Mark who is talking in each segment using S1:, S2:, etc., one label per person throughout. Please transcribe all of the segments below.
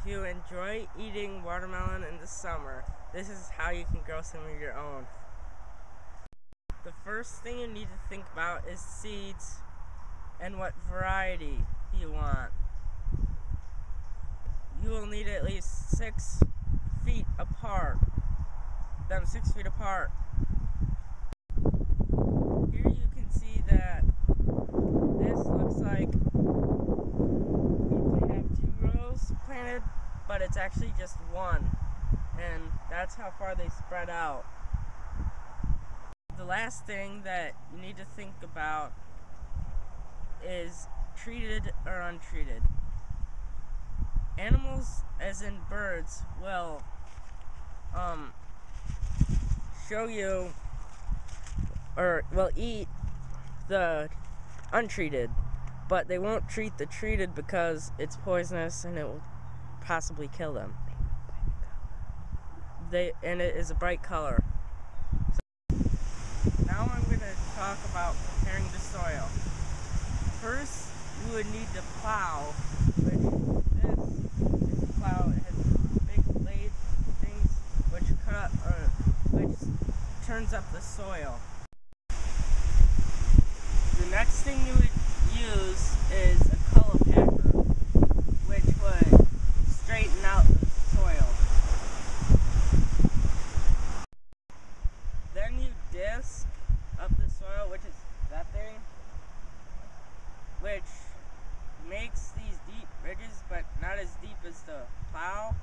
S1: If you enjoy eating watermelon in the summer, this is how you can grow some of your own. The first thing you need to think about is seeds and what variety you want. You will need at least 6 feet apart. Them 6 feet apart. Here you can see that this looks like we have 2 rows planted, but it's actually just 1, and that's how far they spread out. The last thing that you need to think about is treated or untreated. Animals, as in birds, will show you or will eat the untreated, but they won't treat the treated because it's poisonous and it will possibly kill them. And it is a bright color. Now I'm going to talk about preparing the soil. First, you would need to plow, which this is a plow. It has big blade things which turns up the soil. The next thing you would use is a color packer, which would straighten out the soil. Then you disc up the soil, which is that thing, which makes these deep ridges, but not as deep as the plow.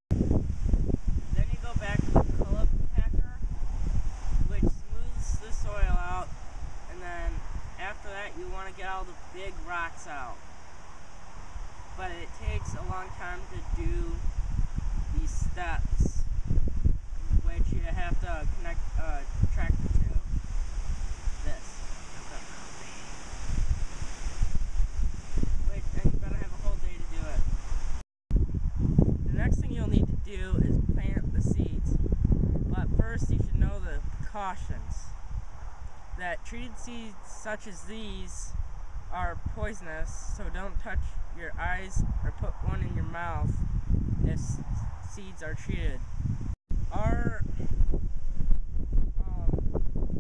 S1: Then you go back to the color packer, which smooths the soil out, and then after that you want to get all the big rocks out. But it takes a long time to do these steps, which you have to connect a tractor to this. And you better have a whole day to do it. The next thing you'll need to do is plant the seeds. But first you should know the precautions. That treated seeds such as these are poisonous, so don't touch your eyes or put one in your mouth if seeds are treated. Our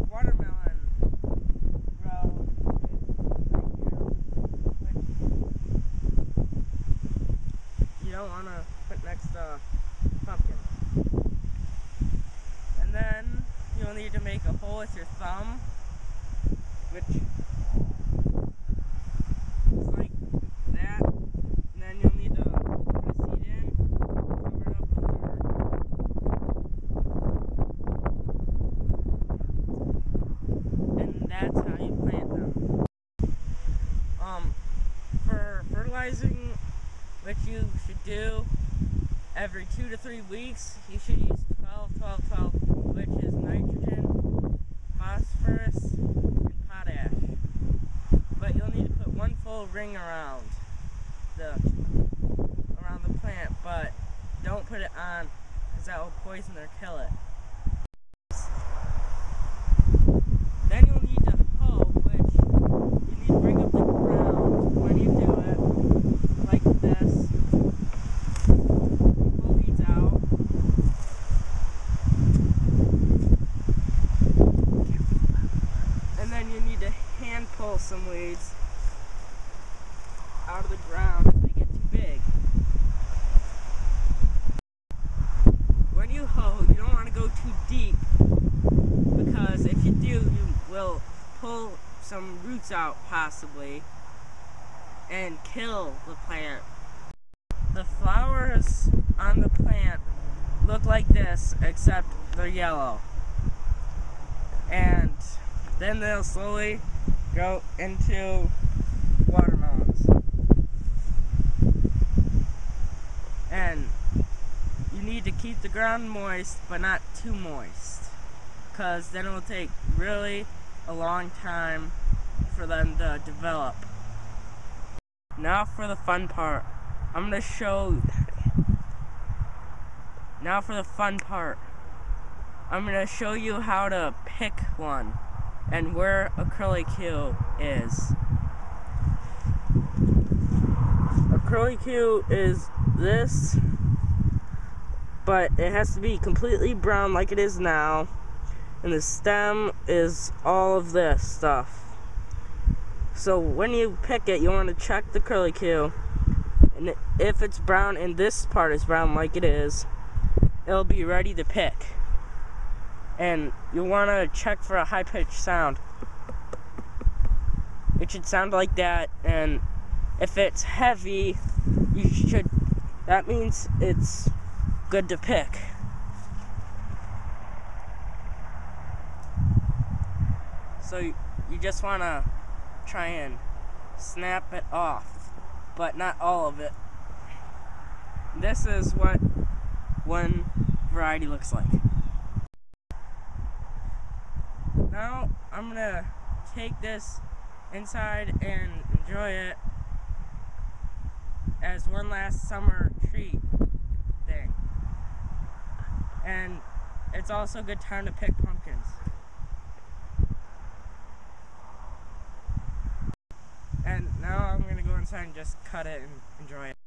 S1: watermelon row is right here, which you don't want to put next to pumpkin. And then you'll need to make a hole with your thumb, which is like that, and then you'll need to put a seed in, cover it up with dirt. And that's how you plant them. For fertilizing, which you should do every 2 to 3 weeks, you should use 12-12-12, which is nitrogen, phosphorus, and potash. But you'll need to put 1 full ring around the plant, but don't put it on because that will poison or kill it. Then you'll need to hoe, which you need to bring up the ground when you do it, like this. Pull these out. And then you need to hand pull some weeds out of the ground if they get too big. When you hoe, you don't want to go too deep, because if you do, you will pull some roots out possibly and kill the plant. The flowers on the plant look like this, except they're yellow. And then they'll slowly grow into watermelons. And you need to keep the ground moist, but not too moist, because then it will take really a long time for them to develop. Now for the fun part. I'm going to show you how to pick one and where a curlicue is. A curlicue is this, but it has to be completely brown like it is now, and the stem is all of this stuff. So when you pick it, you want to check the curlicue, and if it's brown and this part is brown like it is, it'll be ready to pick. And you want to check for a high-pitched sound. It should sound like that, and if it's heavy, that means it's good to pick. So you just want to try and snap it off, but not all of it. This is what one variety looks like. Now I'm gonna take this inside and enjoy it as one last summer treat thing. And it's also a good time to pick pumpkins. And now I'm gonna go inside and just cut it and enjoy it.